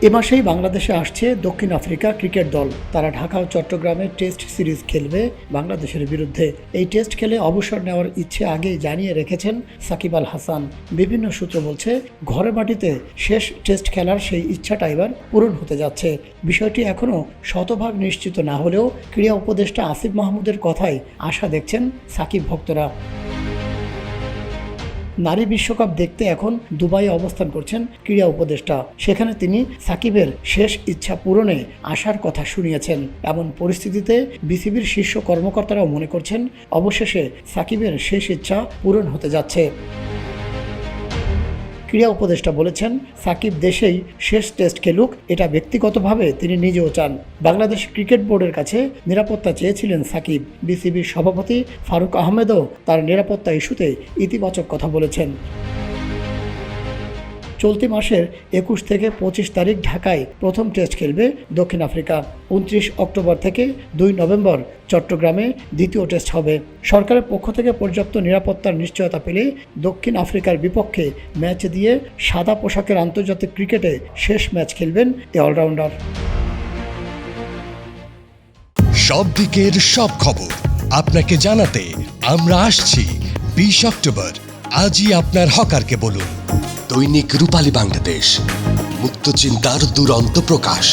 এ মাসেই বাংলাদেশে আসছে দক্ষিণ আফ্রিকা ক্রিকেট দল। তারা ঢাকা ও চট্টগ্রামে টেস্ট সিরিজ খেলবে বাংলাদেশের বিরুদ্ধে। এই টেস্ট খেলে অবসর নেওয়ার ইচ্ছে আগেই জানিয়ে রেখেছেন সাকিব আল হাসান। বিভিন্ন সূত্র বলছে, ঘরের মাটিতে শেষ টেস্ট খেলার সেই ইচ্ছাটা এবার পূরণ হতে যাচ্ছে। বিষয়টি এখনও শতভাগ নিশ্চিত না হলেও ক্রীড়া উপদেষ্টা আসিফ মাহমুদের কথায় আশা দেখছেন সাকিব ভক্তরা। নারী বিশ্বকাপ দেখতে এখন দুবাইয়ে অবস্থান করছেন ক্রীড়া উপদেষ্টা। সেখানে তিনি সাকিবের শেষ ইচ্ছা পূরণে আসার কথা শুনিয়েছেন। এমন পরিস্থিতিতে বিসিবির শীর্ষ কর্মকর্তারাও মনে করছেন, অবশেষে সাকিবের শেষ ইচ্ছা পূরণ হতে যাচ্ছে। ক্রীড়া উপদেষ্টা বলেছেন, সাকিব দেশেই শেষ টেস্ট খেলুক, এটা ব্যক্তিগতভাবে তিনি নিজেও চান। বাংলাদেশ ক্রিকেট বোর্ডের কাছে নিরাপত্তা চেয়েছিলেন সাকিব। বিসিবির সভাপতি ফারুক আহমেদও তার নিরাপত্তা ইস্যুতে ইতিবাচক কথা বলেছেন। চলতি মাসের 21 থেকে 25 তারিখ ঢাকায় প্রথম টেস্ট খেলবে দক্ষিণ আফ্রিকা। 29 অক্টোবর থেকে 2 নভেম্বর চট্টগ্রামে দ্বিতীয় টেস্ট হবে। সরকারের পক্ষ থেকে পর্যাপ্ত নিরাপত্তার নিশ্চয়তা পেলে দক্ষিণ আফ্রিকার বিপক্ষে ম্যাচ দিয়ে সাদা পোশাকের আন্তর্জাতিক ক্রিকেটে শেষ ম্যাচ খেলবেন এই অলরাউন্ডার। সব দিকের সব খবর আপনাকে জানাতে আমরা আসছি 20 অক্টোবর। আজই আপনার হকারকে বলুন। দৈনিক রূপালী বাংলাদেশ, মুক্ত চিন্তার দুরন্ত প্রকাশ।